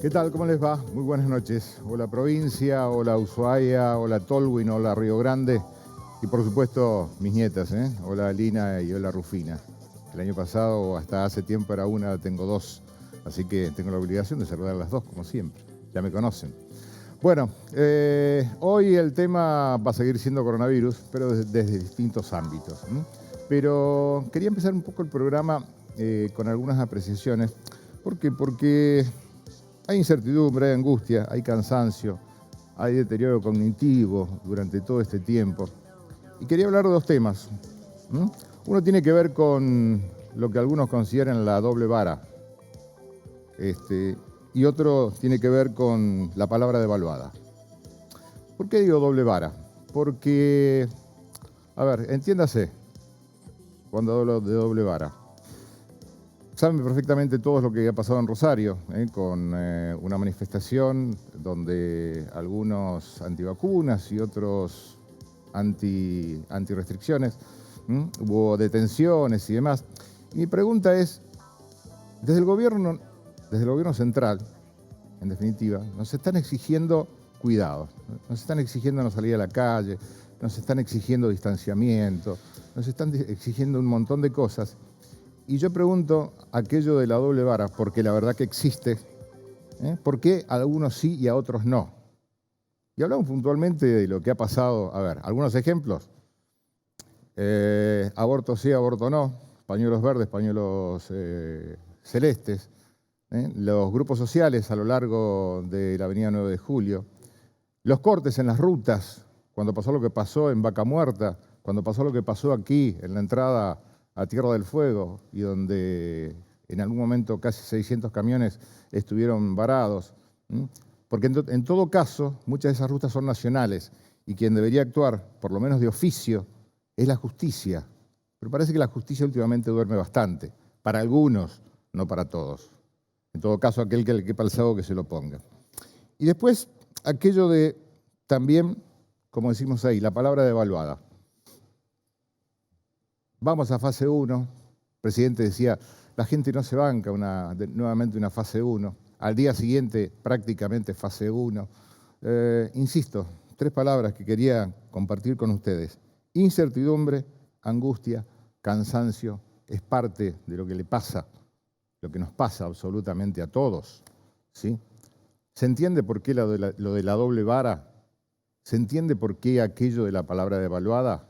¿Qué tal? ¿Cómo les va? Muy buenas noches. Hola provincia, hola Ushuaia, hola Tolwyn, hola Río Grande y por supuesto mis nietas, Hola Lina y hola Rufina. El año pasado, hasta hace tiempo era una, tengo dos, así que tengo la obligación de saludar a las dos como siempre. Ya me conocen. Bueno, hoy el tema va a seguir siendo coronavirus, pero desde distintos ámbitos. Pero quería empezar un poco el programa con algunas apreciaciones. ¿Por qué? Porque hay incertidumbre, hay angustia, hay cansancio, hay deterioro cognitivo durante todo este tiempo. Y quería hablar de dos temas. Uno tiene que ver con lo que algunos consideran la doble vara. Y otro tiene que ver con la palabra devaluada. ¿Por qué digo doble vara? Porque, a ver, entiéndase cuando hablo de doble vara. Saben perfectamente todos lo que ha pasado en Rosario, con una manifestación donde algunos antivacunas y otros anti-restricciones, hubo detenciones y demás. Y mi pregunta es, desde el gobierno central, en definitiva, nos están exigiendo cuidado, nos están exigiendo no salir a la calle, nos están exigiendo distanciamiento, nos están exigiendo un montón de cosas. Y yo pregunto aquello de la doble vara, porque la verdad que existe, ¿por qué a algunos sí y a otros no? Y hablamos puntualmente de lo que ha pasado. A ver, algunos ejemplos. Aborto sí, aborto no. Pañuelos verdes, pañuelos celestes. Los grupos sociales a lo largo de la avenida 9 de Julio. Los cortes en las rutas, cuando pasó lo que pasó en Vaca Muerta, cuando pasó lo que pasó aquí en la entrada a Tierra del Fuego y donde en algún momento casi 600 camiones estuvieron varados. Porque en todo caso, muchas de esas rutas son nacionales y quien debería actuar, por lo menos de oficio, es la justicia. Pero parece que la justicia últimamente duerme bastante. Para algunos, no para todos. En todo caso, aquel que le quepa el saco que se lo ponga. Y después, aquello de también, como decimos ahí, la palabra devaluada. Vamos a fase 1. El presidente decía, la gente no se banca nuevamente una fase 1. Al día siguiente, prácticamente fase 1. Insisto, 3 palabras que quería compartir con ustedes. Incertidumbre, angustia, cansancio, es parte de lo que le pasa, lo que nos pasa absolutamente a todos, ¿sí? ¿Se entiende por qué lo de la doble vara? ¿Se entiende por qué aquello de la palabra devaluada?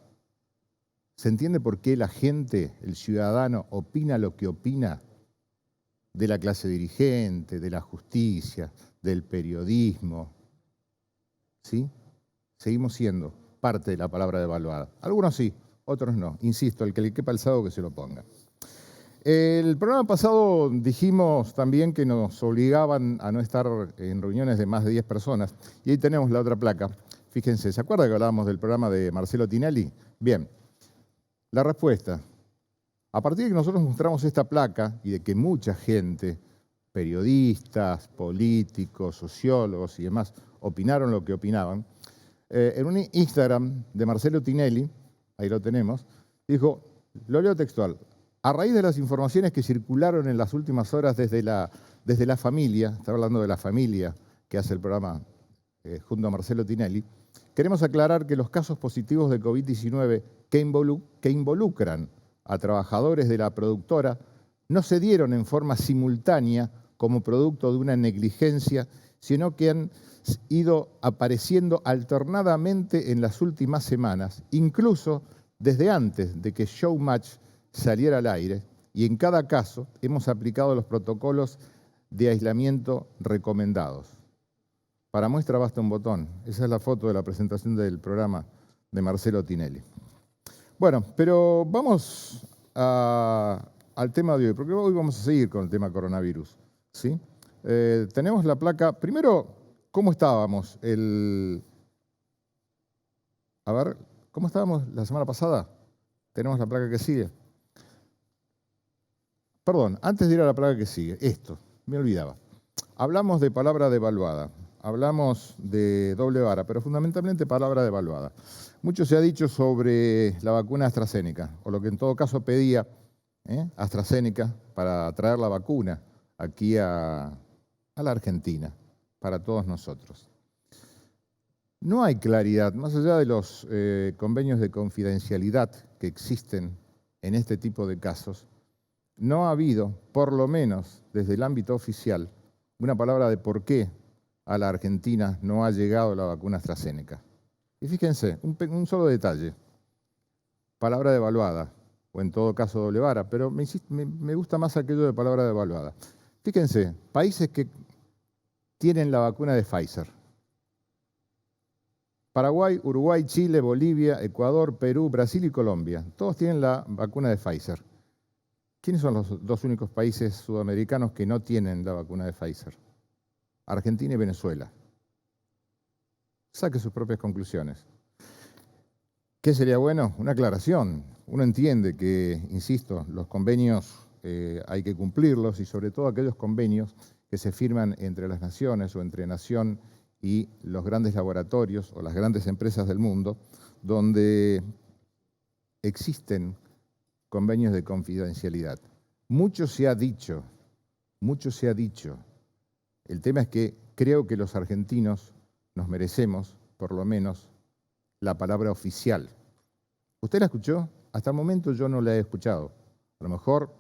¿Se entiende por qué la gente, el ciudadano, opina lo que opina de la clase dirigente, de la justicia, del periodismo? ¿Sí? Seguimos siendo parte de la palabra devaluada. Algunos sí, otros no. Insisto, el que le quepa el saco que se lo ponga. El programa pasado dijimos también que nos obligaban a no estar en reuniones de más de 10 personas. Y ahí tenemos la otra placa. Fíjense, ¿se acuerdan que hablábamos del programa de Marcelo Tinelli? Bien. La respuesta, a partir de que nosotros mostramos esta placa y de que mucha gente, periodistas, políticos, sociólogos y demás, opinaron lo que opinaban, en un Instagram de Marcelo Tinelli, ahí lo tenemos, dijo, lo leo textual, a raíz de las informaciones que circularon en las últimas horas desde la familia, está hablando de la familia que hace el programa junto a Marcelo Tinelli, queremos aclarar que los casos positivos de COVID-19 que involucran a trabajadores de la productora no se dieron en forma simultánea como producto de una negligencia, sino que han ido apareciendo alternadamente en las últimas semanas, incluso desde antes de que Showmatch saliera al aire, y en cada caso hemos aplicado los protocolos de aislamiento recomendados. Para muestra basta un botón. Esa es la foto de la presentación del programa de Marcelo Tinelli. Bueno, pero vamos al tema de hoy, porque hoy vamos a seguir con el tema coronavirus, ¿sí? Tenemos la placa. Primero, ¿cómo estábamos? A ver, ¿cómo estábamos la semana pasada? Tenemos la placa que sigue. Perdón, antes de ir a la placa que sigue, esto, me olvidaba. Hablamos de palabra devaluada. Hablamos de doble vara, pero fundamentalmente palabra devaluada. Mucho se ha dicho sobre la vacuna AstraZeneca, o lo que en todo caso pedía AstraZeneca para traer la vacuna aquí a a la Argentina, para todos nosotros. No hay claridad, más allá de los convenios de confidencialidad que existen en este tipo de casos, no ha habido, por lo menos desde el ámbito oficial, una palabra de por qué a la Argentina no ha llegado la vacuna AstraZeneca. Y fíjense, un solo detalle, palabra devaluada, o en todo caso doble vara, pero me gusta más aquello de palabra devaluada. Fíjense, países que tienen la vacuna de Pfizer. Paraguay, Uruguay, Chile, Bolivia, Ecuador, Perú, Brasil y Colombia. Todos tienen la vacuna de Pfizer. ¿Quiénes son los dos únicos países sudamericanos que no tienen la vacuna de Pfizer? Argentina y Venezuela. Saque sus propias conclusiones. ¿Qué sería bueno? Una aclaración. Uno entiende que, insisto, los convenios hay que cumplirlos y sobre todo aquellos convenios que se firman entre las naciones o entre nación y los grandes laboratorios o las grandes empresas del mundo, donde existen convenios de confidencialidad. Mucho se ha dicho. El tema es que creo que los argentinos nos merecemos, por lo menos, la palabra oficial. ¿Usted la escuchó? Hasta el momento yo no la he escuchado. A lo mejor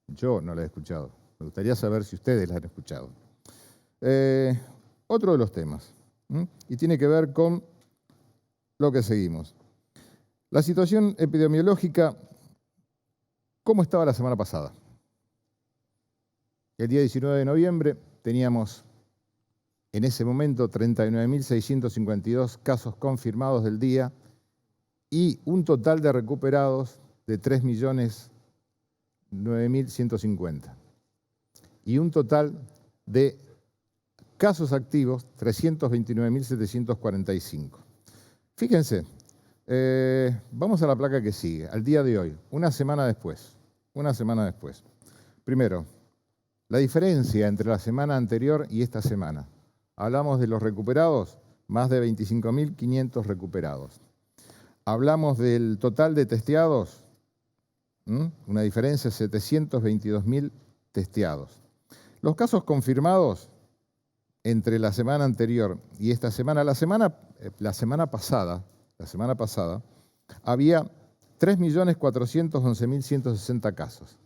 yo no la he escuchado. Me gustaría saber si ustedes la han escuchado. Otro de los temas, y tiene que ver con lo que seguimos. La situación epidemiológica, ¿cómo estaba la semana pasada? El día 19 de noviembre teníamos en ese momento 39.652 casos confirmados del día y un total de recuperados de 3.009.150. Y un total de casos activos, 329.745. Fíjense, vamos a la placa que sigue, al día de hoy, una semana después. Primero, la diferencia entre la semana anterior y esta semana. Hablamos de los recuperados, más de 25.500 recuperados. Hablamos del total de testeados, una diferencia de 722.000 testeados. Los casos confirmados entre la semana anterior y esta semana, la semana pasada, había 3.411.160 casos.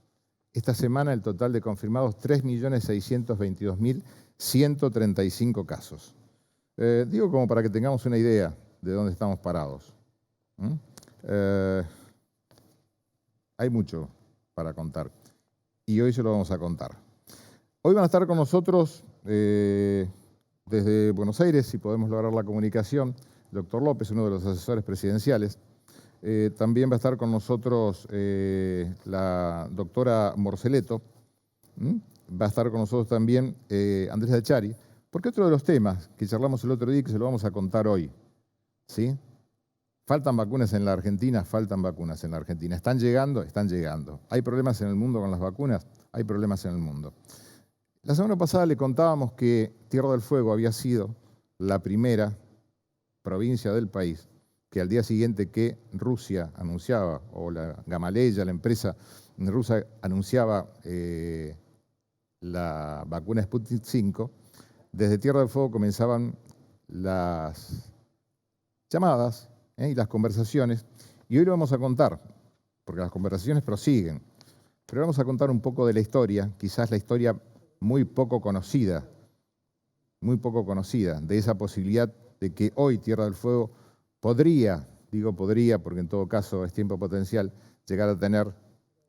Esta semana el total de confirmados 3.622.135 casos. Digo como para que tengamos una idea de dónde estamos parados. Hay mucho para contar y hoy se lo vamos a contar. Hoy van a estar con nosotros desde Buenos Aires, si podemos lograr la comunicación, el doctor López, uno de los asesores presidenciales. También va a estar con nosotros la doctora Morceleto. Va a estar con nosotros también Andrés Achari, porque otro de los temas que charlamos el otro día y que se lo vamos a contar hoy, ¿sí? ¿Faltan vacunas en la Argentina? Faltan vacunas en la Argentina. ¿Están llegando? Están llegando. ¿Hay problemas en el mundo con las vacunas? Hay problemas en el mundo. La semana pasada le contábamos que Tierra del Fuego había sido la primera provincia del país que al día siguiente que Rusia anunciaba, o la Gamaleya, la empresa rusa, anunciaba la vacuna Sputnik V, desde Tierra del Fuego comenzaban las llamadas y las conversaciones, y hoy lo vamos a contar, porque las conversaciones prosiguen, pero vamos a contar un poco de la historia, quizás la historia muy poco conocida, de esa posibilidad de que hoy Tierra del Fuego podría, digo podría porque en todo caso es tiempo potencial, llegar a tener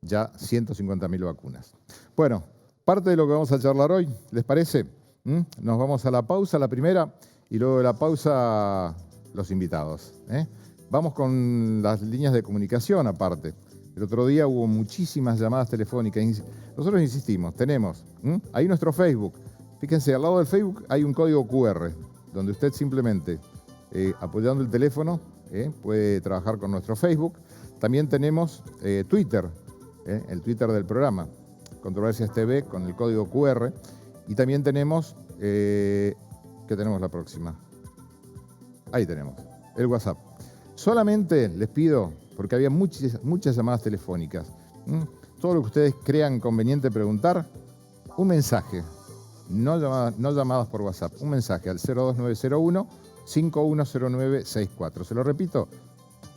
ya 150.000 vacunas. Bueno, parte de lo que vamos a charlar hoy, ¿les parece? Nos vamos a la pausa, la primera, y luego de la pausa los invitados. Vamos con las líneas de comunicación aparte. El otro día hubo muchísimas llamadas telefónicas. Nosotros insistimos, tenemos ahí nuestro Facebook. Fíjense, al lado del Facebook hay un código QR, donde usted simplemente, apoyando el teléfono, puede trabajar con nuestro Facebook. También tenemos Twitter, el Twitter del programa, Controversias TV, con el código QR. Y también tenemos, ¿qué tenemos la próxima? Ahí tenemos, el WhatsApp. Solamente les pido, porque había muchas llamadas telefónicas, todo lo que ustedes crean conveniente preguntar, un mensaje no llamadas por WhatsApp. Un mensaje al 02901-510964. Se lo repito,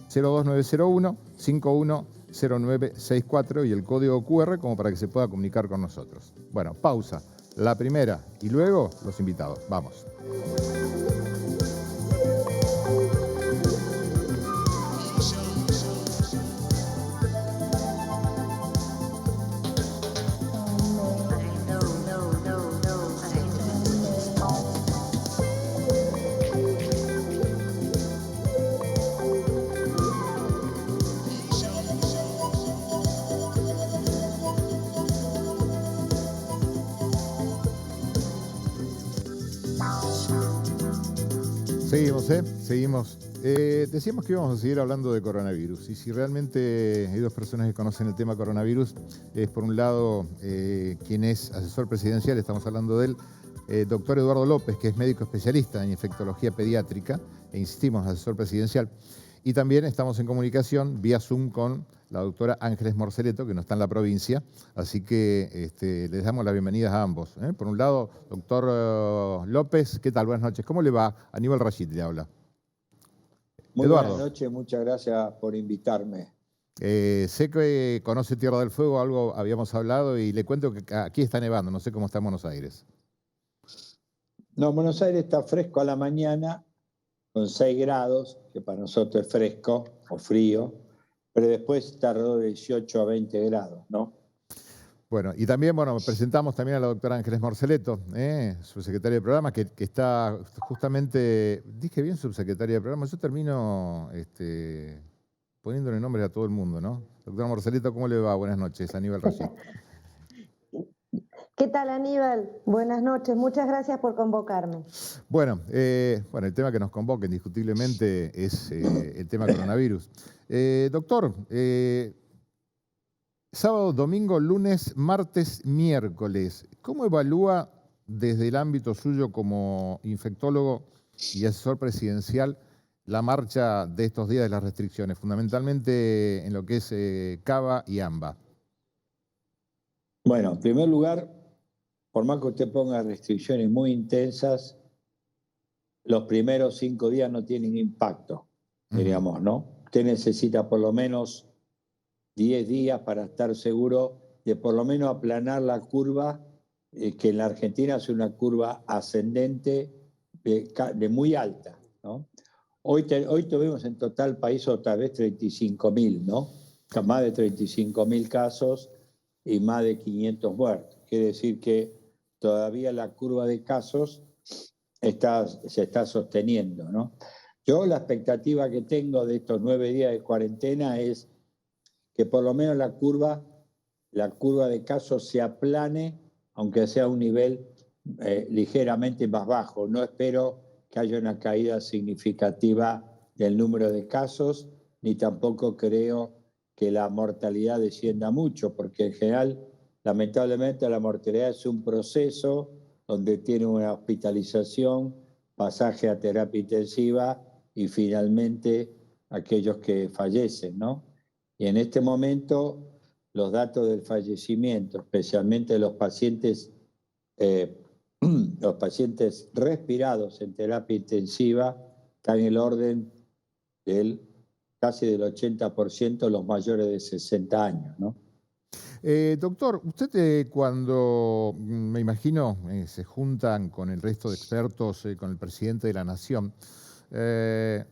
02901-510964 y el código QR como para que se pueda comunicar con nosotros. Bueno, pausa. La primera y luego los invitados. Vamos. Seguimos. Decíamos que íbamos a seguir hablando de coronavirus. Y si realmente hay dos personas que conocen el tema coronavirus, es por un lado quien es asesor presidencial, estamos hablando del doctor Eduardo López, que es médico especialista en infectología pediátrica, e insistimos, asesor presidencial. Y también estamos en comunicación vía Zoom con la doctora Ángeles Morceleto, que no está en la provincia, así que les damos las bienvenidas a ambos. Por un lado, doctor López, ¿qué tal? Buenas noches. ¿Cómo le va? Aníbal Rashid le habla. Muy Eduardo. buenas noches, muchas gracias por invitarme. Sé que conoce Tierra del Fuego, algo habíamos hablado, y le cuento que aquí está nevando, no sé cómo está en Buenos Aires. No, Buenos Aires está fresco a la mañana, con 6 grados, que para nosotros es fresco o frío, pero después está alrededor de 18 a 20 grados, ¿no? Bueno, y también, presentamos también a la doctora Ángeles Morceleto, subsecretaria de programa, que está justamente, dije bien subsecretaria de programa, yo termino poniéndole nombre a todo el mundo, ¿no? Doctora Morceleto, ¿cómo le va? Buenas noches, Aníbal Rashid. ¿Qué tal, Aníbal? Buenas noches, muchas gracias por convocarme. Bueno, el tema que nos convoca indiscutiblemente es el tema coronavirus. Doctor, sábado, domingo, lunes, martes, miércoles, ¿cómo evalúa desde el ámbito suyo como infectólogo y asesor presidencial la marcha de estos días de las restricciones, fundamentalmente en lo que es Cava y AMBA? Bueno, en primer lugar, por más que usted ponga restricciones muy intensas, los primeros 5 días no tienen impacto, diríamos, ¿no? Usted necesita por lo menos 10 días para estar seguro de por lo menos aplanar la curva, que en la Argentina es una curva ascendente de muy alta, ¿no? Hoy tuvimos en total país otra vez 35.000, ¿no? Más de 35.000 casos y más de 500 muertos. Quiere decir que todavía la curva de casos se está sosteniendo, ¿no? Yo la expectativa que tengo de estos 9 días de cuarentena es que por lo menos la curva de casos se aplane, aunque sea a un nivel ligeramente más bajo. No espero que haya una caída significativa del número de casos, ni tampoco creo que la mortalidad descienda mucho, porque en general, lamentablemente, la mortalidad es un proceso donde tiene una hospitalización, pasaje a terapia intensiva y finalmente aquellos que fallecen, ¿no? Y en este momento los datos del fallecimiento, especialmente los pacientes respirados en terapia intensiva, están en el orden casi del 80% los mayores de 60 años, ¿no? Doctor, usted cuando, me imagino, se juntan con el resto de expertos, con el presidente de la Nación, usted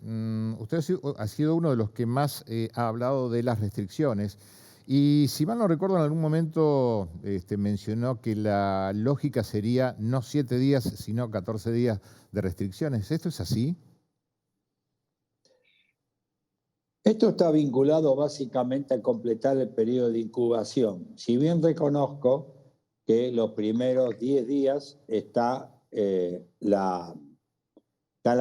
ha sido uno de los que más ha hablado de las restricciones. Y si mal no recuerdo, en algún momento mencionó que la lógica sería no 7 días, sino 14 días de restricciones. ¿Esto es así? Esto está vinculado básicamente a completar el periodo de incubación. Si bien reconozco que los primeros 10 días está la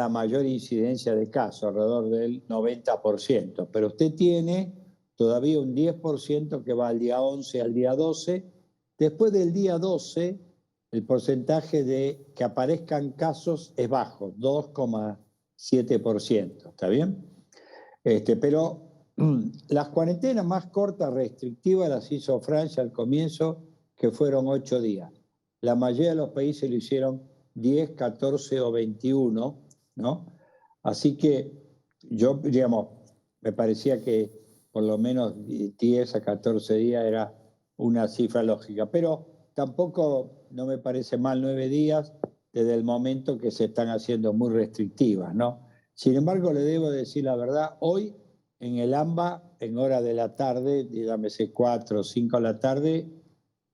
mayor incidencia de casos, alrededor del 90%, pero usted tiene todavía un 10% que va al día 11 al día 12. Después del día 12, el porcentaje de que aparezcan casos es bajo, 2,7%, ¿está bien? Pero las cuarentenas más cortas, restrictivas, las hizo Francia al comienzo, que fueron 8 días. La mayoría de los países lo hicieron 10, 14 o 21, ¿no? Así que yo, digamos, me parecía que por lo menos 10 a 14 días era una cifra lógica, pero tampoco no me parece mal 9 días desde el momento que se están haciendo muy restrictivas, ¿no? Sin embargo, le debo decir la verdad, hoy en el AMBA, en hora de la tarde, dígame 4 o 5 de la tarde,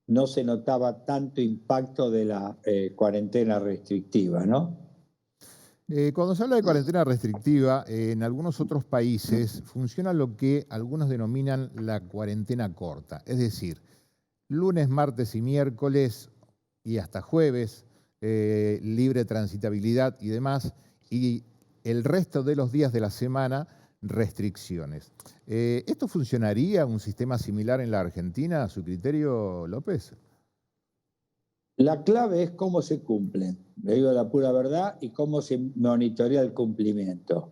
no se notaba tanto impacto de la cuarentena restrictiva, ¿no? Cuando se habla de cuarentena restrictiva, en algunos otros países funciona lo que algunos denominan la cuarentena corta. Es decir, lunes, martes y miércoles y hasta jueves, libre transitabilidad y demás, y el resto de los días de la semana, restricciones. ¿Esto funcionaría, un sistema similar en la Argentina, a su criterio, López? La clave es cómo se cumplen, le digo la pura verdad, y cómo se monitorea el cumplimiento.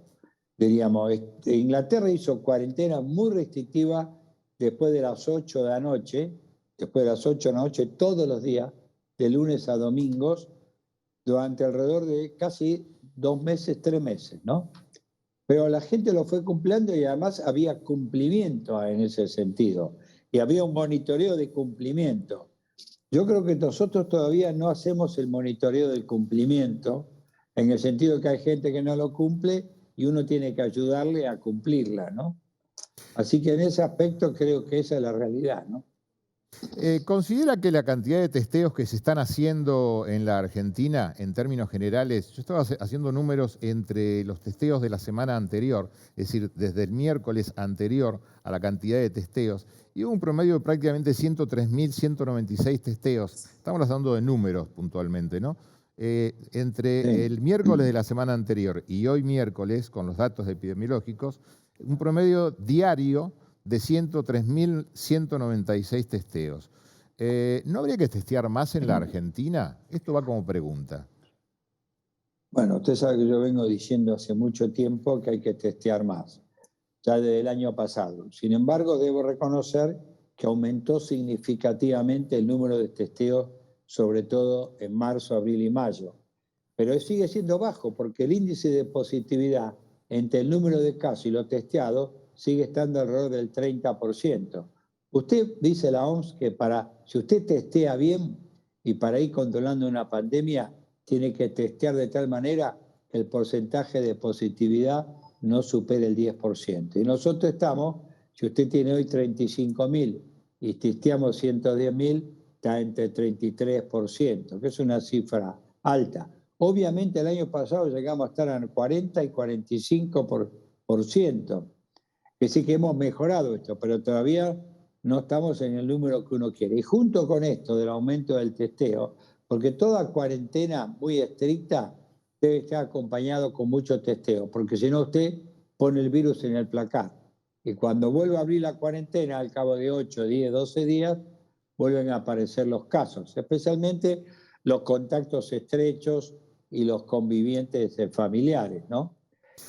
Diríamos, Inglaterra hizo cuarentena muy restrictiva después de las 8 de la noche, después de las 8 de la noche todos los días, de lunes a domingos, durante alrededor de casi 2 meses, 3 meses, ¿no? Pero la gente lo fue cumpliendo y además había cumplimiento en ese sentido. Y había un monitoreo de cumplimiento. Yo creo que nosotros todavía no hacemos el monitoreo del cumplimiento, en el sentido que hay gente que no lo cumple y uno tiene que ayudarle a cumplirla, ¿no? Así que en ese aspecto creo que esa es la realidad, ¿no? ¿Considera que la cantidad de testeos que se están haciendo en la Argentina, en términos generales, yo estaba haciendo números entre los testeos de la semana anterior, es decir, desde el miércoles anterior a la cantidad de testeos, y hubo un promedio de prácticamente 103.196 testeos. Estamos hablando de números puntualmente, ¿no? Entre Sí. el miércoles de la semana anterior y hoy miércoles, con los datos epidemiológicos, un promedio diario de 103.196 testeos. ¿No habría que testear más en la Argentina? Esto va como pregunta. Bueno, usted sabe que yo vengo diciendo hace mucho tiempo que hay que testear más, ya desde el año pasado. Sin embargo, debo reconocer que aumentó significativamente el número de testeos, sobre todo en marzo, abril y mayo. Pero sigue siendo bajo porque el índice de positividad entre el número de casos y los testeados sigue estando alrededor del 30%. Usted dice la OMS que si usted testea bien y para ir controlando una pandemia, tiene que testear de tal manera que el porcentaje de positividad no supere el 10%. Y nosotros estamos, si usted tiene hoy 35.000 y testeamos 110.000, está entre 33%, que es una cifra alta. Obviamente el año pasado llegamos a estar en 40 y 45%, que sí que hemos mejorado esto, pero todavía no estamos en el número que uno quiere. Y junto con esto del aumento del testeo, porque toda cuarentena muy estricta debe estar acompañado con mucho testeo, porque si no usted pone el virus en el placar. Y cuando vuelve a abrir la cuarentena, al cabo de 8, 10, 12 días, vuelven a aparecer los casos, especialmente los contactos estrechos y los convivientes familiares, ¿no?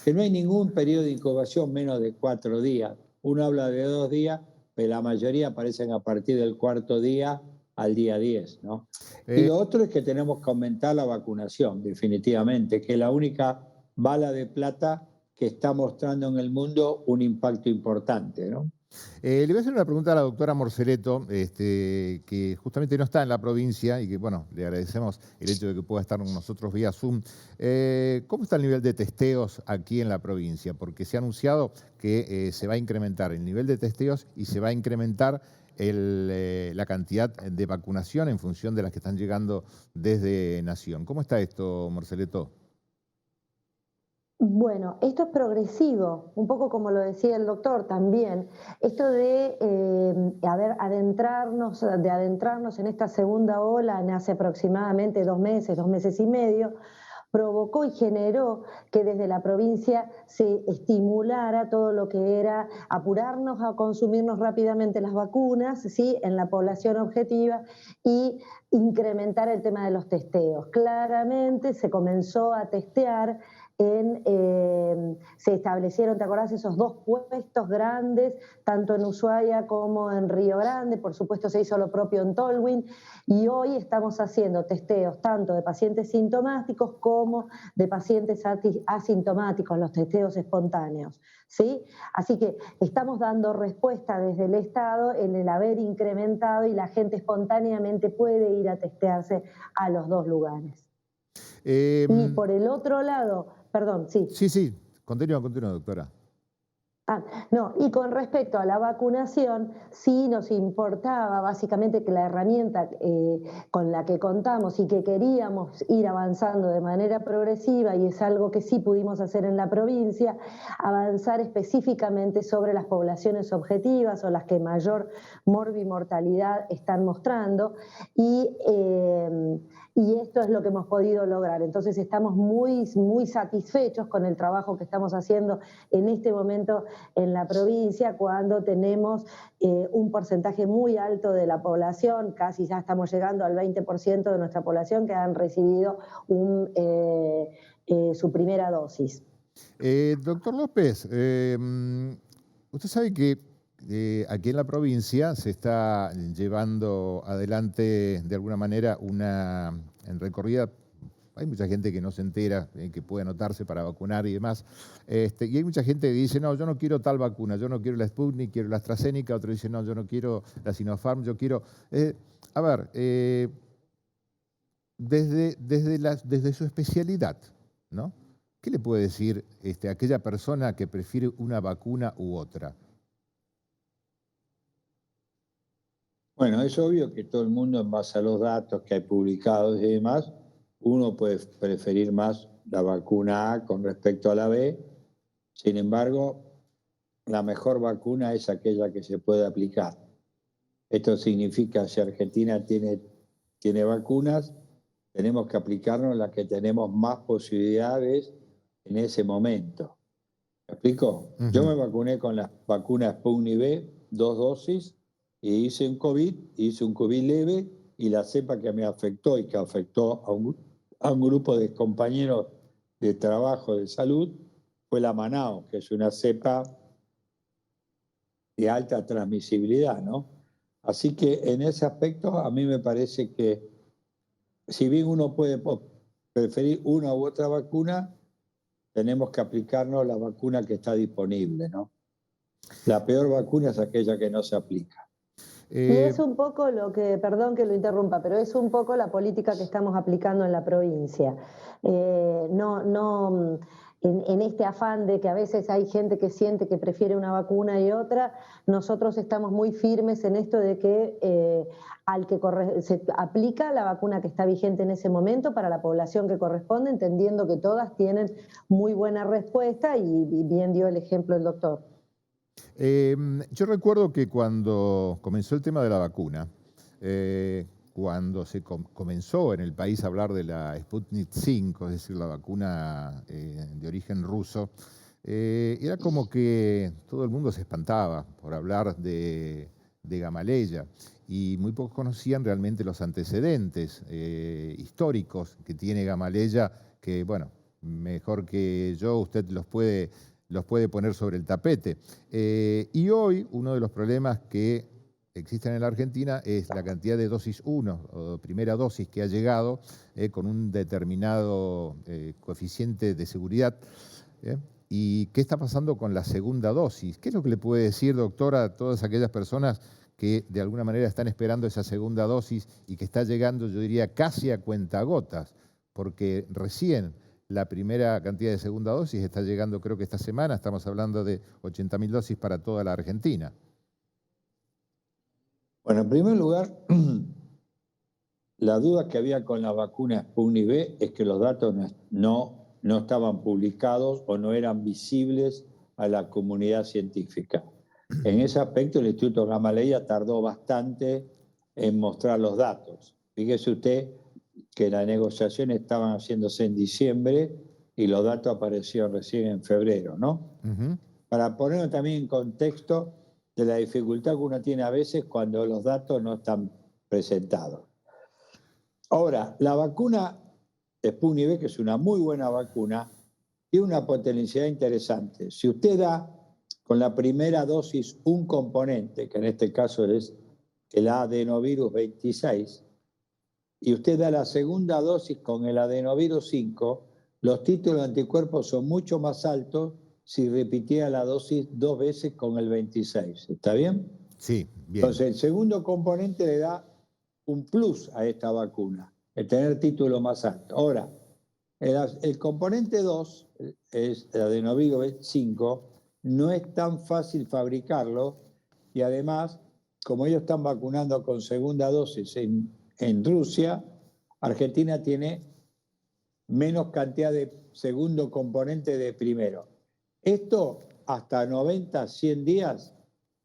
Que no hay ningún periodo de incubación menos de 4 días. Uno habla de 2 días, pero la mayoría aparecen a partir del cuarto día al día 10, ¿no? Y lo otro es que tenemos que aumentar la vacunación, definitivamente, que es la única bala de plata que está mostrando en el mundo un impacto importante, ¿no? Le voy a hacer una pregunta a la doctora Morceleto, que justamente no está en la provincia y que, bueno, le agradecemos el hecho de que pueda estar con nosotros vía Zoom. ¿Cómo está el nivel de testeos aquí en la provincia? Porque se ha anunciado que se va a incrementar el nivel de testeos y se va a incrementar la cantidad de vacunación en función de las que están llegando desde Nación. ¿Cómo está esto, Morceleto? Bueno, esto es progresivo, un poco como lo decía el doctor también. Esto de adentrarnos en esta segunda ola en hace aproximadamente 2 meses y medio, provocó y generó que desde la provincia se estimulara todo lo que era apurarnos a consumirnos rápidamente las vacunas, ¿sí?, en la población objetiva, y incrementar el tema de los testeos. Claramente se comenzó a testear se establecieron, ¿te acordás? Esos 2 puestos grandes, tanto en Ushuaia como en Río Grande, por supuesto se hizo lo propio en Tolwyn, y hoy estamos haciendo testeos tanto de pacientes sintomáticos como de pacientes asintomáticos, los testeos espontáneos, ¿sí? Así que estamos dando respuesta desde el Estado en el haber incrementado y la gente espontáneamente puede ir a testearse a los 2 lugares. Y por el otro lado, perdón, sí. Sí, continúa, doctora. No, y con respecto a la vacunación, sí nos importaba básicamente que la herramienta con la que contamos y que queríamos ir avanzando de manera progresiva, y es algo que sí pudimos hacer en la provincia, avanzar específicamente sobre las poblaciones objetivas o las que mayor morbimortalidad están mostrando, y esto es lo que hemos podido lograr. Entonces estamos muy, muy satisfechos con el trabajo que estamos haciendo en este momento en la provincia, cuando tenemos un porcentaje muy alto de la población, casi ya estamos llegando al 20% de nuestra población que han recibido su primera dosis. Doctor López, usted sabe que aquí en la provincia se está llevando adelante de alguna manera una recorrida. Hay mucha gente que no se entera, que puede anotarse para vacunar y demás. Y hay mucha gente que dice, no, yo no quiero tal vacuna, yo no quiero la Sputnik, quiero la AstraZeneca. Otro dice, no, yo no quiero la Sinopharm, yo quiero... desde su especialidad, ¿no? ¿Qué le puede decir a aquella persona que prefiere una vacuna u otra? Bueno, es obvio que todo el mundo, en base a los datos que hay publicados y demás, uno puede preferir más la vacuna A con respecto a la B. Sin embargo, la mejor vacuna es aquella que se puede aplicar. Esto significa, si Argentina tiene vacunas, tenemos que aplicarnos las que tenemos más posibilidades en ese momento. ¿Me explico? Yo me vacuné con las vacunas Sputnik V, 2 dosis, y hice un COVID leve, y la cepa que me afectó y que afectó a un grupo de compañeros de trabajo de salud fue la Manaus, que es una cepa de alta transmisibilidad, ¿no? Así que en ese aspecto a mí me parece que si bien uno puede preferir una u otra vacuna, tenemos que aplicarnos la vacuna que está disponible, ¿no? La peor vacuna es aquella que no se aplica. Y es un poco lo que, perdón que lo interrumpa, pero es un poco la política que estamos aplicando en la provincia. En este afán de que a veces hay gente que siente que prefiere una vacuna y otra, nosotros estamos muy firmes en esto de que se aplica la vacuna que está vigente en ese momento para la población que corresponde, entendiendo que todas tienen muy buena respuesta, y bien dio el ejemplo el doctor. Yo recuerdo que cuando comenzó el tema de la vacuna, cuando se comenzó en el país a hablar de la Sputnik 5, es decir, la vacuna de origen ruso, era como que todo el mundo se espantaba por hablar de Gamaleya, y muy pocos conocían realmente los antecedentes históricos que tiene Gamaleya, que, bueno, mejor que yo usted los puede poner sobre el tapete. Y hoy uno de los problemas que existen en la Argentina es la cantidad de dosis 1, o primera dosis que ha llegado con un determinado coeficiente de seguridad. ¿Y qué está pasando con la segunda dosis? ¿Qué es lo que le puede decir, doctora, a todas aquellas personas que de alguna manera están esperando esa segunda dosis y que está llegando, yo diría, casi a cuentagotas? Porque recién la primera cantidad de segunda dosis está llegando, creo que esta semana, estamos hablando de 80.000 dosis para toda la Argentina. Bueno, en primer lugar, la duda que había con la vacuna Sputnik V es que los datos no estaban publicados o no eran visibles a la comunidad científica. En ese aspecto, el Instituto Gamaleya tardó bastante en mostrar los datos. Fíjese usted que las negociaciones estaban haciéndose en diciembre y los datos aparecieron recién en febrero, ¿no? Para ponerlo también en contexto de la dificultad que uno tiene a veces cuando los datos no están presentados. Ahora, la vacuna Sputnik V, que es una muy buena vacuna, tiene una potencialidad interesante. Si usted da con la primera dosis un componente, que en este caso es el adenovirus 26, y usted da la segunda dosis con el adenovirus 5, los títulos de anticuerpos son mucho más altos si repitiera la dosis 2 veces con el 26. ¿Está bien? Sí, bien. Entonces, el segundo componente le da un plus a esta vacuna, el tener título más alto. Ahora, el componente 2, es el adenovirus 5, no es tan fácil fabricarlo y además, como ellos están vacunando con segunda dosis en Rusia, Argentina tiene menos cantidad de segundo componente de primero. Esto hasta 90, 100 días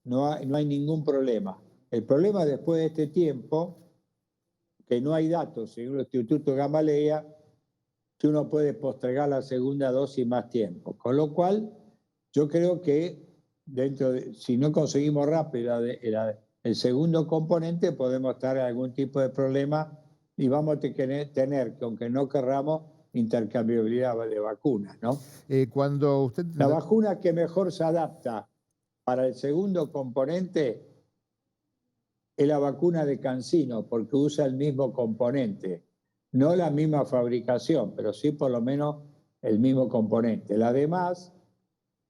no hay ningún problema. El problema después de este tiempo, que no hay datos, según el Instituto Gamaleya, que uno puede postergar la segunda dosis más tiempo. Con lo cual, yo creo que si no conseguimos rápido el segundo componente, podemos estar en algún tipo de problema y vamos a tener que, aunque no querramos, intercambiabilidad de vacunas, ¿no? Cuando usted... La vacuna que mejor se adapta para el segundo componente es la vacuna de CanSino, porque usa el mismo componente. No la misma fabricación, pero sí por lo menos el mismo componente. Las demás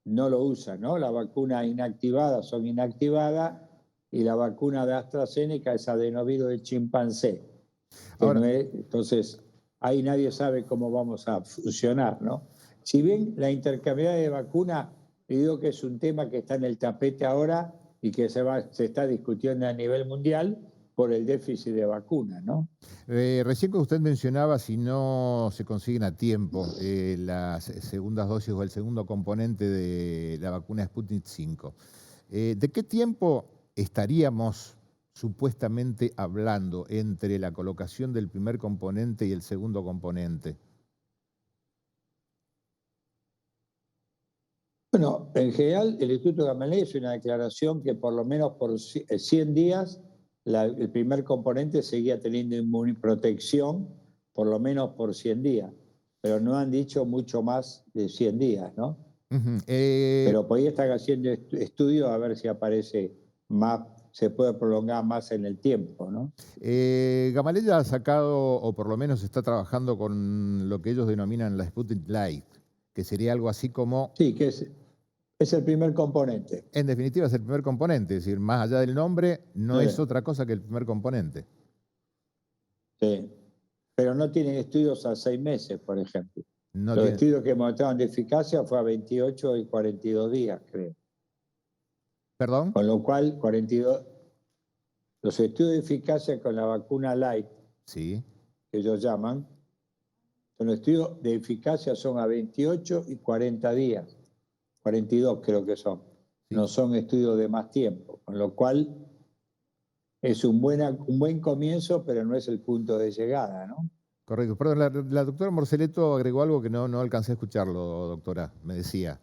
no lo usan, ¿no? Las vacunas inactivadas son inactivadas y la vacuna de AstraZeneca es adenovirus de chimpancé. Ahora, entonces, ahí nadie sabe cómo vamos a funcionar, ¿no? Si bien la intercambiabilidad de vacunas, le digo que es un tema que está en el tapete ahora y que se está discutiendo a nivel mundial por el déficit de vacunas, ¿no? recién que usted mencionaba si no se consiguen a tiempo las segundas dosis o el segundo componente de la vacuna Sputnik 5. ¿De qué tiempo estaríamos supuestamente hablando entre la colocación del primer componente y el segundo componente? Bueno, en general, el Instituto Gamaleya hizo una declaración que por lo menos por 100 días el primer componente seguía teniendo protección, por lo menos por 100 días. Pero no han dicho mucho más de 100 días, ¿no? Pero por ahí están haciendo estudios a ver si aparece más, se puede prolongar más en el tiempo, ¿no? Gamaleya ha sacado, o por lo menos está trabajando con lo que ellos denominan la Sputnik Light, que sería algo así como... Sí, que es el primer componente. En definitiva es el primer componente, es decir, más allá del nombre, no Sí. es otra cosa que el primer componente. Sí, pero no tienen estudios a 6 meses, por ejemplo. No Los tiene... estudios que mostraron de eficacia fue a 28 y 42 días, creo. ¿Perdón? Con lo cual, 42, los estudios de eficacia con la vacuna Light, Sí. que ellos llaman, los estudios de eficacia son a 28 y 40 días. 42 creo que son. Sí. No son estudios de más tiempo. Con lo cual, es un buen comienzo, pero no es el punto de llegada, ¿no? Correcto. Perdón, la doctora Morceleto agregó algo que no alcancé a escucharlo, doctora. Me decía.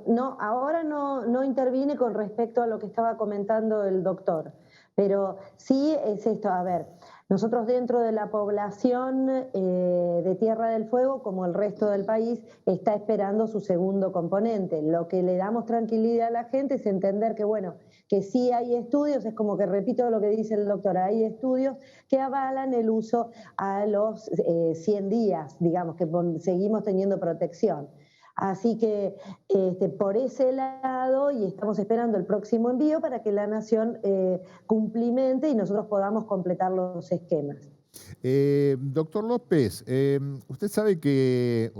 No, ahora no intervine con respecto a lo que estaba comentando el doctor, pero sí es esto, a ver, nosotros dentro de la población de Tierra del Fuego, como el resto del país, está esperando su segundo componente. Lo que le damos tranquilidad a la gente es entender que, bueno, que sí hay estudios, es como que repito lo que dice el doctor, hay estudios que avalan el uso a los 100 días, digamos, que seguimos teniendo protección. Así que por ese lado, y estamos esperando el próximo envío para que la Nación cumplimente y nosotros podamos completar los esquemas. Doctor López, usted sabe que,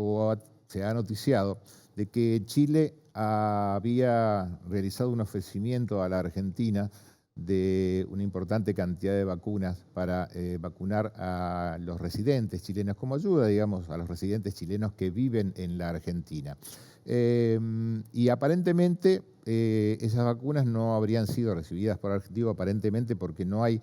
se ha noticiado, de que Chile había realizado un ofrecimiento a la Argentina de una importante cantidad de vacunas para vacunar a los residentes chilenos, como ayuda, digamos, a los residentes chilenos que viven en la Argentina. Y aparentemente esas vacunas no habrían sido recibidas por Argentina, aparentemente porque no hay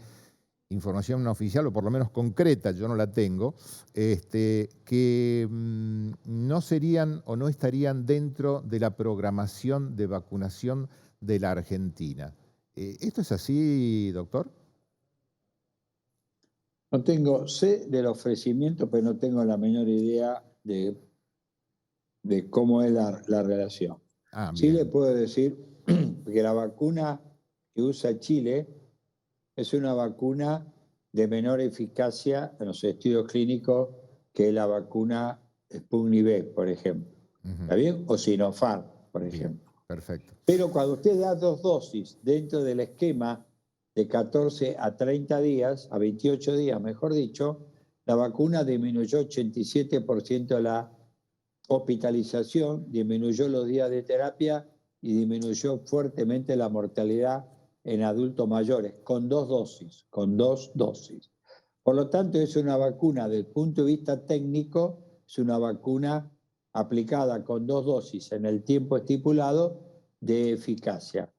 información no oficial, o por lo menos concreta, yo no la tengo, que no serían o no estarían dentro de la programación de vacunación de la Argentina. ¿Esto es así, doctor? No tengo, sé del ofrecimiento, pero no tengo la menor idea de cómo es la relación. Ah, Sí le bien. puedo decir que la vacuna que usa Chile es una vacuna de menor eficacia en los estudios clínicos que la vacuna Sputnik V, por ejemplo. ¿Está bien? O Sinopharm, por Bien, ejemplo. perfecto. Pero cuando usted da 2 dosis dentro del esquema de 14 a 30 días, a 28 días, mejor dicho, la vacuna disminuyó 87% la hospitalización, disminuyó los días de terapia y disminuyó fuertemente la mortalidad en adultos mayores, con 2 dosis, con 2 dosis. Por lo tanto, es una vacuna, desde el punto de vista técnico, es una vacuna aplicada con 2 dosis en el tiempo estipulado de eficacia.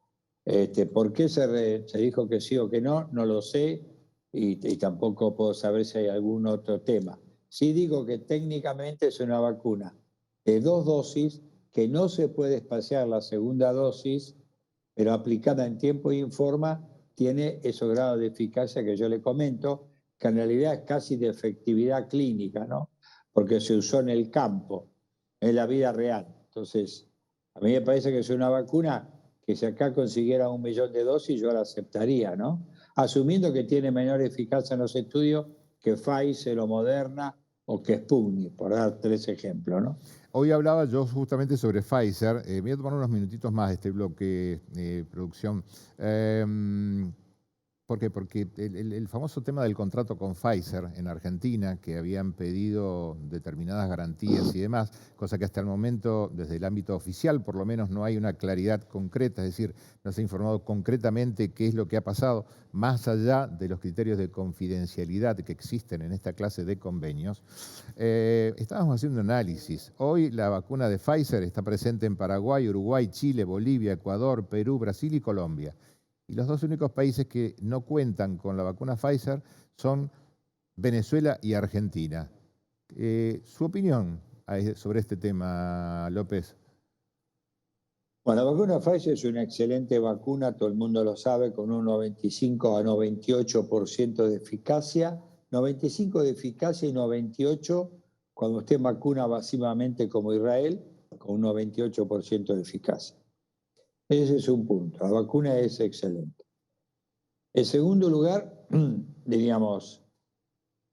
¿Por qué se dijo que sí o que no? No lo sé y tampoco puedo saber si hay algún otro tema. Sí digo que técnicamente es una vacuna de 2 dosis que no se puede espaciar la segunda dosis, pero aplicada en tiempo y en forma tiene esos grados de eficacia que yo le comento, que en realidad es casi de efectividad clínica, ¿no? Porque se usó en el campo, en la vida real. Entonces, a mí me parece que es una vacuna que si acá consiguiera 1 millón de dosis, yo la aceptaría, ¿no? Asumiendo que tiene menor eficacia en los estudios que Pfizer o Moderna o que Sputnik, por dar 3 ejemplos, ¿no? Hoy hablaba yo justamente sobre Pfizer. Me voy a tomar unos minutitos más de este bloque, producción. ¿Por qué? Porque el famoso tema del contrato con Pfizer en Argentina, que habían pedido determinadas garantías y demás, cosa que hasta el momento, desde el ámbito oficial, por lo menos no hay una claridad concreta, es decir, no se ha informado concretamente qué es lo que ha pasado, más allá de los criterios de confidencialidad que existen en esta clase de convenios. Estábamos haciendo un análisis. Hoy la vacuna de Pfizer está presente en Paraguay, Uruguay, Chile, Bolivia, Ecuador, Perú, Brasil y Colombia. Y los 2 únicos países que no cuentan con la vacuna Pfizer son Venezuela y Argentina. ¿Su opinión sobre este tema, López? Bueno, la vacuna Pfizer es una excelente vacuna, todo el mundo lo sabe, con un 95 a 98% de eficacia. 95 de eficacia y 98 cuando usted vacuna masivamente como Israel, con un 98% de eficacia. Ese es un punto, la vacuna es excelente. En segundo lugar, diríamos,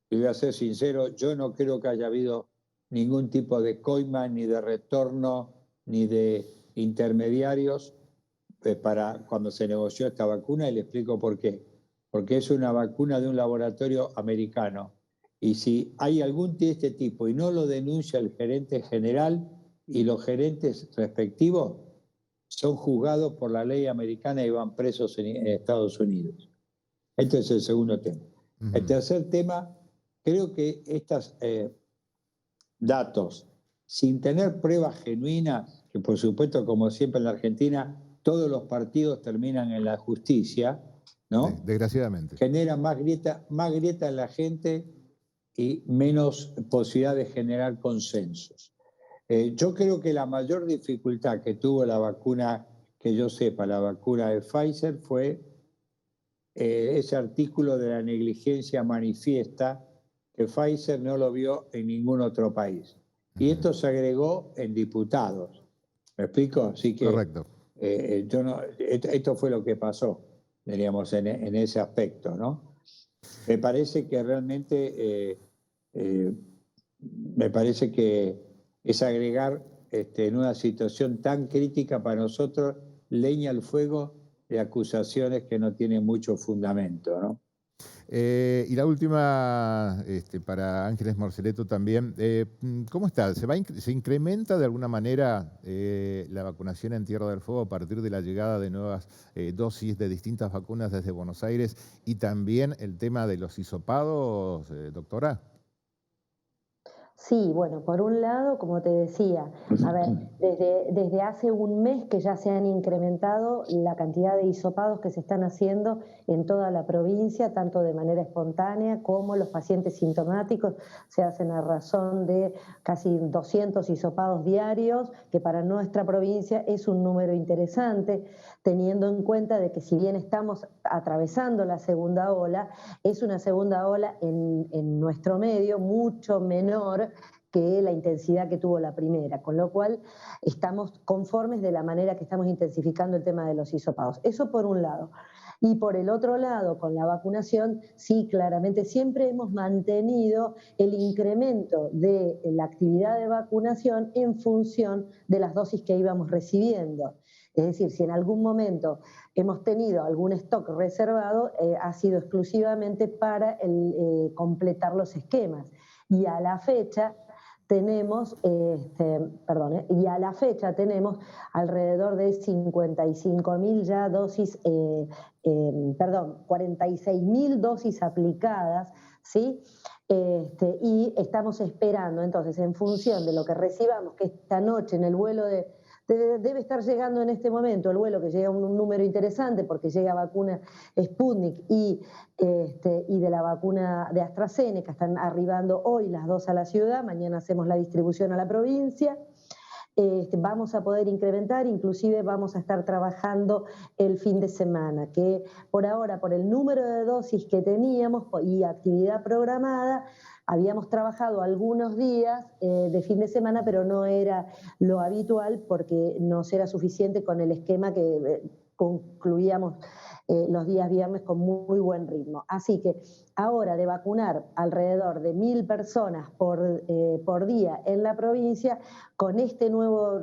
y voy a ser sincero, yo no creo que haya habido ningún tipo de coima, ni de retorno, ni de intermediarios para cuando se negoció esta vacuna, y le explico por qué. Porque es una vacuna de un laboratorio americano. Y si hay algún de este tipo y no lo denuncia el gerente general y los gerentes respectivos, son juzgados por la ley americana y van presos en Estados Unidos. Este es el segundo tema. El tercer tema, creo que estos datos, sin tener pruebas genuinas, que por supuesto, como siempre en la Argentina, todos los partidos terminan en la justicia, ¿no? Desgraciadamente. Genera más grieta en la gente y menos posibilidad de generar consensos. Yo creo que la mayor dificultad que tuvo la vacuna, que yo sepa, la vacuna de Pfizer, fue ese artículo de la negligencia manifiesta que Pfizer no lo vio en ningún otro país. Y esto se agregó en diputados. ¿Me explico? Así que Correcto. esto fue lo que pasó, diríamos, en ese aspecto, ¿no? Me parece que realmente me parece que es agregar en una situación tan crítica para nosotros leña al fuego de acusaciones que no tienen mucho fundamento, ¿no? Y la última, para Ángeles Morceleto también. ¿Cómo está? ¿Se incrementa de alguna manera la vacunación en Tierra del Fuego a partir de la llegada de nuevas dosis de distintas vacunas desde Buenos Aires? Y también el tema de los hisopados, doctora. Sí, bueno, por un lado, como te decía, a ver, desde hace un mes que ya se han incrementado la cantidad de hisopados que se están haciendo en toda la provincia, tanto de manera espontánea como los pacientes sintomáticos se hacen a razón de casi 200 hisopados diarios, que para nuestra provincia es un número interesante, teniendo en cuenta de que si bien estamos atravesando la segunda ola, es una segunda ola en nuestro medio mucho menor que la intensidad que tuvo la primera, con lo cual estamos conformes de la manera que estamos intensificando el tema de los hisopados. Eso por un lado. Y por el otro lado, con la vacunación, sí, claramente siempre hemos mantenido el incremento de la actividad de vacunación en función de las dosis que íbamos recibiendo. Es decir, si en algún momento hemos tenido algún stock reservado, ha sido exclusivamente para completar los esquemas. Y a la fecha tenemos, y a la fecha tenemos alrededor de 55.000 ya dosis, 46.000 dosis aplicadas, ¿sí? Y estamos esperando, entonces, en función de lo que recibamos, que esta noche en el vuelo debe estar llegando en este momento el vuelo, que llega un número interesante porque llega vacuna Sputnik y de la vacuna de AstraZeneca, están arribando hoy las dos a la ciudad, mañana hacemos la distribución a la provincia. Vamos a poder incrementar, inclusive vamos a estar trabajando el fin de semana, que por ahora, por el número de dosis que teníamos y actividad programada, habíamos trabajado algunos días de fin de semana, pero no era lo habitual porque nos era suficiente con el esquema que concluíamos los días viernes con muy buen ritmo. Así que ahora de vacunar alrededor de 1.000 personas por día en la provincia, con este nuevo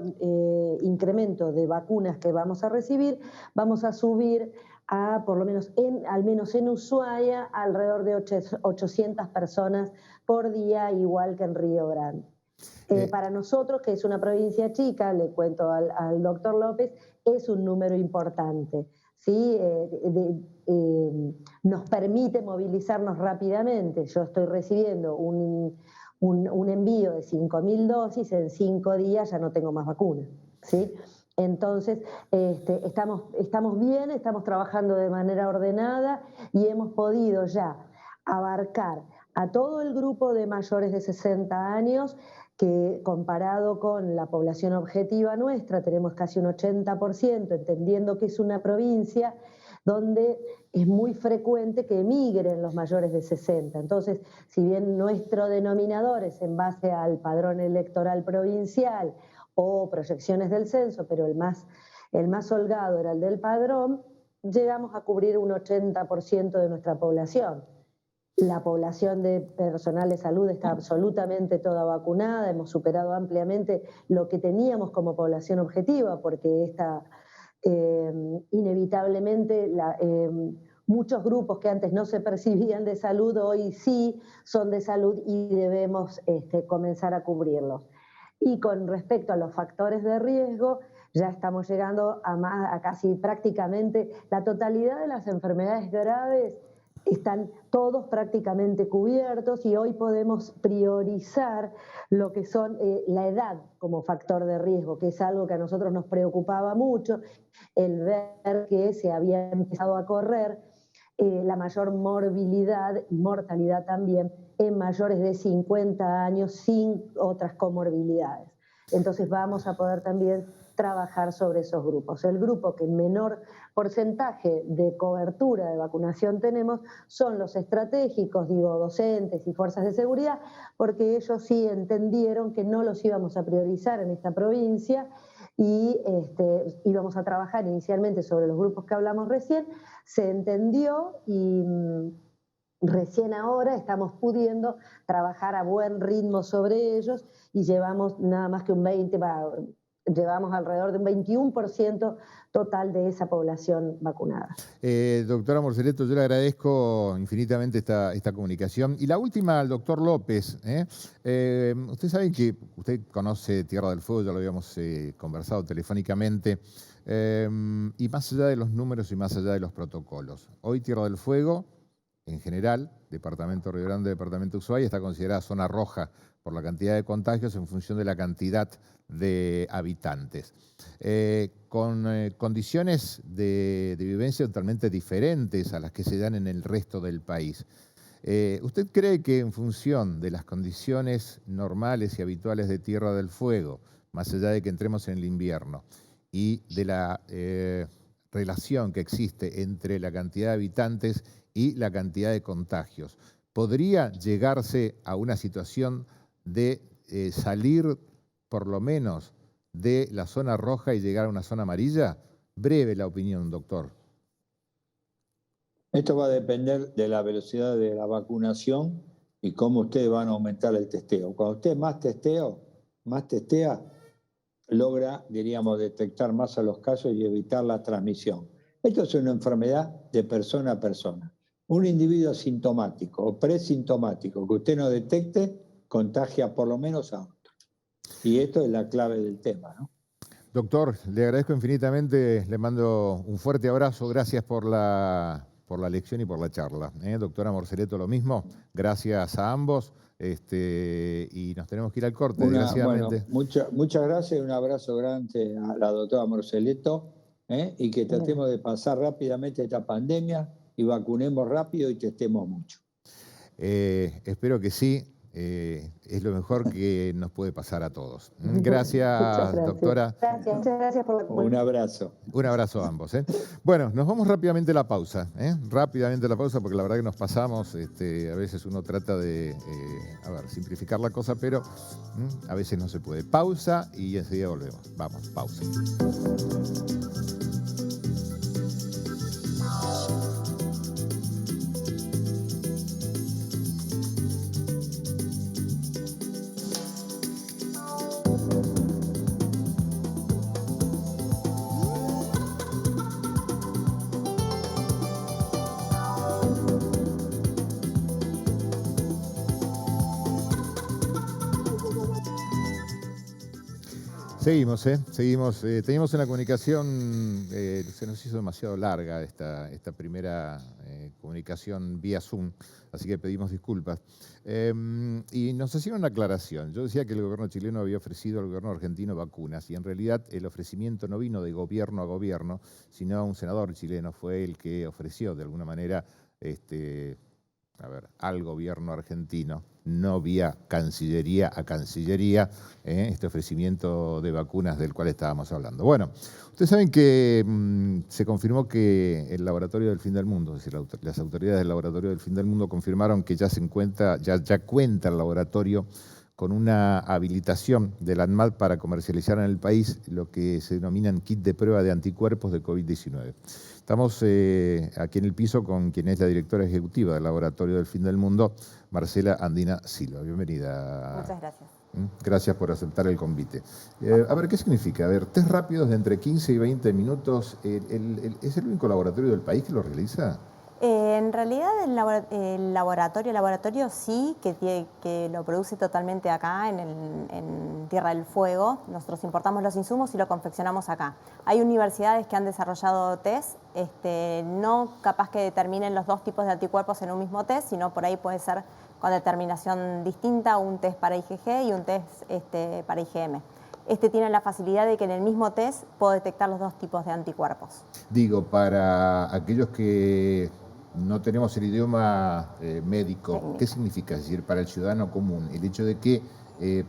incremento de vacunas que vamos a recibir, vamos a subir a, por lo menos al menos en Ushuaia, alrededor de 800 personas por día, igual que en Río Grande. Para nosotros, que es una provincia chica, le cuento al doctor López, es un número importante, ¿sí? Nos permite movilizarnos rápidamente. Yo estoy recibiendo un envío de 5.000 dosis, en 5 días ya no tengo más vacuna, ¿sí? Entonces, estamos bien, estamos trabajando de manera ordenada y hemos podido ya abarcar a todo el grupo de mayores de 60 años, que comparado con la población objetiva nuestra, tenemos casi un 80%, entendiendo que es una provincia donde es muy frecuente que emigren los mayores de 60. Entonces, si bien nuestro denominador es en base al padrón electoral provincial o proyecciones del censo, pero el más holgado era el del padrón, llegamos a cubrir un 80% de nuestra población. La población de personal de salud está absolutamente toda vacunada, hemos superado ampliamente lo que teníamos como población objetiva, porque inevitablemente muchos grupos que antes no se percibían de salud, hoy sí son de salud y debemos comenzar a cubrirlos. Y con respecto a los factores de riesgo, ya estamos llegando a casi prácticamente la totalidad de las enfermedades graves. Están todos prácticamente cubiertos y hoy podemos priorizar lo que son la edad como factor de riesgo, que es algo que a nosotros nos preocupaba mucho, el ver que se había empezado a correr la mayor morbilidad y mortalidad también en mayores de 50 años sin otras comorbilidades. Entonces vamos a poder también trabajar sobre esos grupos. El grupo que menor porcentaje de cobertura de vacunación tenemos son los estratégicos, digo, docentes y fuerzas de seguridad, porque ellos sí entendieron que no los íbamos a priorizar en esta provincia y íbamos a trabajar inicialmente sobre los grupos que hablamos recién. Se entendió y recién ahora estamos pudiendo trabajar a buen ritmo sobre ellos y llevamos nada más que llevamos alrededor de un 21% total de esa población vacunada. Doctora Morceleto, yo le agradezco infinitamente esta comunicación. Y la última al doctor López. Usted sabe que usted conoce Tierra del Fuego, ya lo habíamos conversado telefónicamente, y más allá de los números y más allá de los protocolos. Hoy Tierra del Fuego en general, departamento Río Grande, departamento Ushuaia, está considerada zona roja por la cantidad de contagios en función de la cantidad de habitantes. Con condiciones de vivencia totalmente diferentes a las que se dan en el resto del país. ¿Usted cree que en función de las condiciones normales y habituales de Tierra del Fuego, más allá de que entremos en el invierno, y de la relación que existe entre la cantidad de habitantes y la cantidad de contagios, podría llegarse a una situación de salir por lo menos de la zona roja y llegar a una zona amarilla? Breve la opinión, doctor. Esto va a depender de la velocidad de la vacunación y cómo ustedes van a aumentar el testeo. Cuando usted más testea, logra, diríamos, detectar más a los casos y evitar la transmisión. Esto es una enfermedad de persona a persona. Un individuo asintomático o presintomático que usted no detecte, contagia por lo menos a otro. Y esto es la clave del tema, ¿no? Doctor, le agradezco infinitamente, le mando un fuerte abrazo, gracias por la lección y por la charla. Doctora Morceleto, lo mismo, gracias a ambos, y nos tenemos que ir al corte, desgraciadamente. Bueno, muchas gracias y un abrazo grande a la doctora Morceleto, y que tratemos de pasar rápidamente esta pandemia y vacunemos rápido y testemos mucho. Espero que sí. Es lo mejor que nos puede pasar a todos. Gracias, doctora. Muchas gracias por la... Un abrazo. Un abrazo a ambos. Bueno, nos vamos rápidamente a la pausa. Rápidamente a la pausa, porque la verdad que nos pasamos. A veces uno trata de simplificar la cosa, pero a veces no se puede. Pausa y enseguida volvemos. Vamos, pausa. Seguimos. Teníamos una comunicación, se nos hizo demasiado larga esta primera comunicación vía Zoom, así que pedimos disculpas. Y nos hacían una aclaración. Yo decía que el gobierno chileno había ofrecido al gobierno argentino vacunas, y en realidad el ofrecimiento no vino de gobierno a gobierno, sino un senador chileno fue el que ofreció de alguna manera al gobierno argentino, no vía Cancillería a Cancillería, este ofrecimiento de vacunas del cual estábamos hablando. Bueno, ustedes saben que se confirmó que el Laboratorio del Fin del Mundo, es decir, las autoridades del Laboratorio del Fin del Mundo confirmaron que ya cuenta el laboratorio con una habilitación del ANMAT para comercializar en el país lo que se denominan kit de prueba de anticuerpos de COVID-19. Estamos aquí en el piso con quien es la directora ejecutiva del Laboratorio del Fin del Mundo, Marcela Andina Silva. Bienvenida. Muchas gracias. Gracias por aceptar el convite. A ver, ¿qué significa? A ver, test rápidos de entre 15 y 20 minutos. ¿Es el único laboratorio del país que lo realiza? En realidad el laboratorio sí, que lo produce totalmente acá en Tierra del Fuego. Nosotros importamos los insumos y lo confeccionamos acá. Hay universidades que han desarrollado test, no capaz que determinen los dos tipos de anticuerpos en un mismo test, sino por ahí puede ser con determinación distinta, un test para IgG y un test para IgM. Tiene la facilidad de que en el mismo test puedo detectar los dos tipos de anticuerpos. Digo, para aquellos que no tenemos el idioma médico, técnico. ¿Qué significa? Es decir, para el ciudadano común, el hecho de que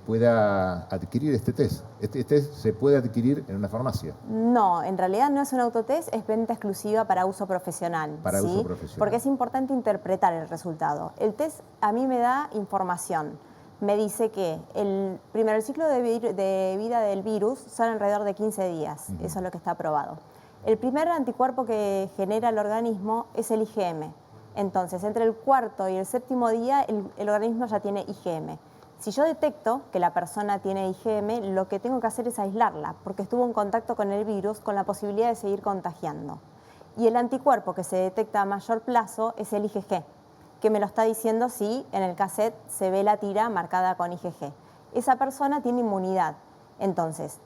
pueda adquirir este test. ¿Este test se puede adquirir en una farmacia? No, en realidad no es un autotest, es venta exclusiva para uso profesional. Para ¿sí? uso profesional. Porque es importante interpretar el resultado. El test a mí me da información. Me dice que el ciclo de vida del virus son alrededor de 15 días. Eso es lo que está aprobado. El primer anticuerpo que genera el organismo es el IgM. Entonces, entre el cuarto y el séptimo día, el organismo ya tiene IgM. Si yo detecto que la persona tiene IgM, lo que tengo que hacer es aislarla, porque estuvo en contacto con el virus, con la posibilidad de seguir contagiando. Y el anticuerpo que se detecta a mayor plazo es el IgG, que me lo está diciendo si en el cassette se ve la tira marcada con IgG. Esa persona tiene inmunidad. Entonces,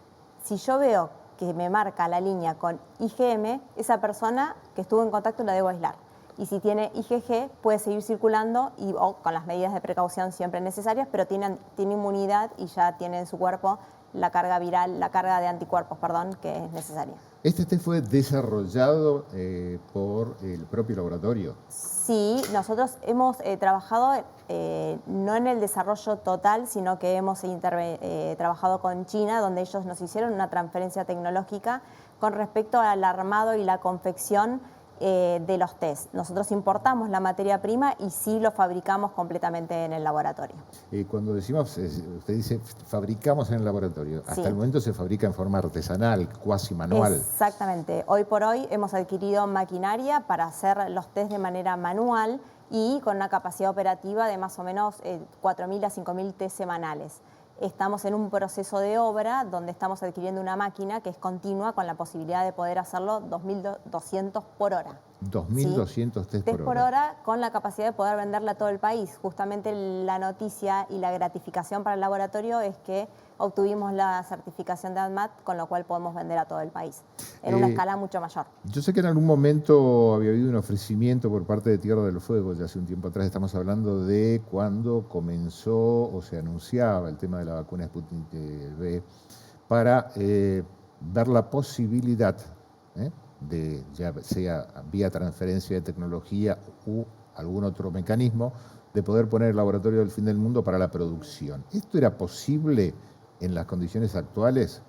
si yo veo que me marca la línea con IgM, esa persona que estuvo en contacto la debo aislar. Y si tiene IgG, puede seguir circulando o con las medidas de precaución siempre necesarias, pero tiene inmunidad y ya tiene en su cuerpo la carga viral, la carga de anticuerpos, perdón, que es necesaria. ¿Este test fue desarrollado por el propio laboratorio? Sí, nosotros hemos trabajado no en el desarrollo total, sino que hemos trabajado con China, donde ellos nos hicieron una transferencia tecnológica con respecto al armado y la confección de los test. Nosotros importamos la materia prima y sí lo fabricamos completamente en el laboratorio. Cuando decimos, usted dice, fabricamos en el laboratorio, hasta Sí. el momento se fabrica en forma artesanal, cuasi manual. Exactamente. Hoy por hoy hemos adquirido maquinaria para hacer los test de manera manual y con una capacidad operativa de más o menos 4.000 a 5.000 test semanales. Estamos en un proceso de obra donde estamos adquiriendo una máquina que es continua con la posibilidad de poder hacerlo 2.200 por hora. 2.200 ¿Sí? test por hora. Con la capacidad de poder venderla a todo el país. Justamente la noticia y la gratificación para el laboratorio es que obtuvimos la certificación de ADMAT, con lo cual podemos vender a todo el país, en una escala mucho mayor. Yo sé que en algún momento había habido un ofrecimiento por parte de Tierra del Fuego, ya hace un tiempo atrás, estamos hablando de cuando comenzó o se anunciaba el tema de la vacuna Sputnik V, para ver la posibilidad de, ya sea vía transferencia de tecnología u algún otro mecanismo, de poder poner el laboratorio del fin del mundo para la producción. ¿Esto era posible en las condiciones actuales?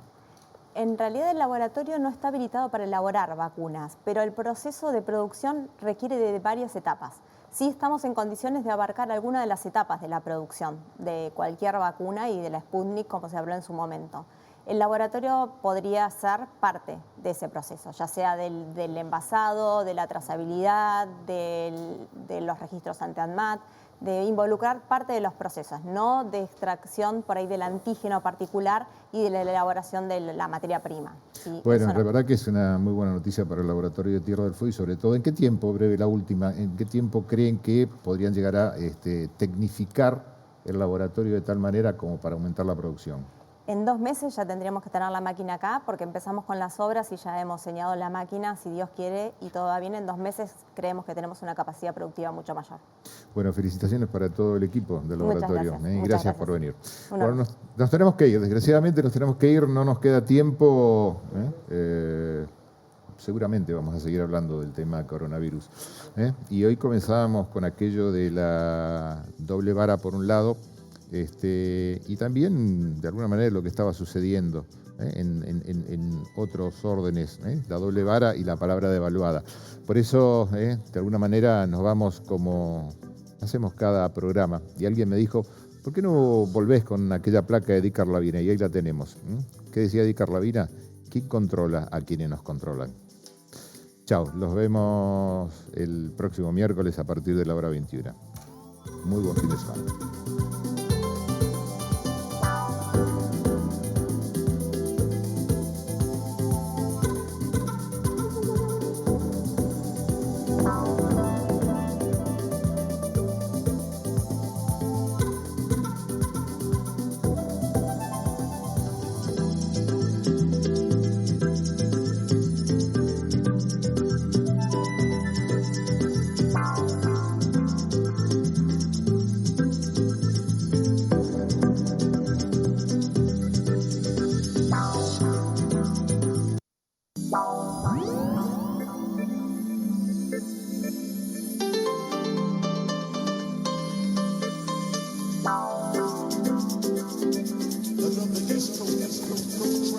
En realidad el laboratorio no está habilitado para elaborar vacunas, pero el proceso de producción requiere de varias etapas. Sí estamos en condiciones de abarcar alguna de las etapas de la producción de cualquier vacuna y de la Sputnik, como se habló en su momento. El laboratorio podría ser parte de ese proceso, ya sea del envasado, de la trazabilidad, de los registros ante ADMAT, de involucrar parte de los procesos, no de extracción por ahí del antígeno particular y de la elaboración de la materia prima. ¿Sí? Bueno, Eso no. la verdad que es una muy buena noticia para el laboratorio de Tierra del Fuego y sobre todo, ¿en qué tiempo, breve la última, en qué tiempo creen que podrían llegar a tecnificar el laboratorio de tal manera como para aumentar la producción? En 2 meses ya tendríamos que tener la máquina acá, porque empezamos con las obras y ya hemos señalado la máquina, si Dios quiere, y todo va bien. En 2 meses creemos que tenemos una capacidad productiva mucho mayor. Bueno, felicitaciones para todo el equipo del laboratorio. Muchas Gracias por venir. Bueno, nos tenemos que ir, desgraciadamente nos tenemos que ir, no nos queda tiempo. Seguramente vamos a seguir hablando del tema coronavirus. Y hoy comenzábamos con aquello de la doble vara por un lado, y también de alguna manera lo que estaba sucediendo en otros órdenes, la doble vara y la palabra devaluada. Por eso, de alguna manera, nos vamos como hacemos cada programa. Y alguien me dijo, ¿por qué no volvés con aquella placa de Di Carlavina? Y ahí la tenemos. ¿Qué decía Di Carlavina? ¿Quién controla a quienes nos controlan? Chao, los vemos el próximo miércoles a partir de la hora 21. Muy buen fin de semana. The disco.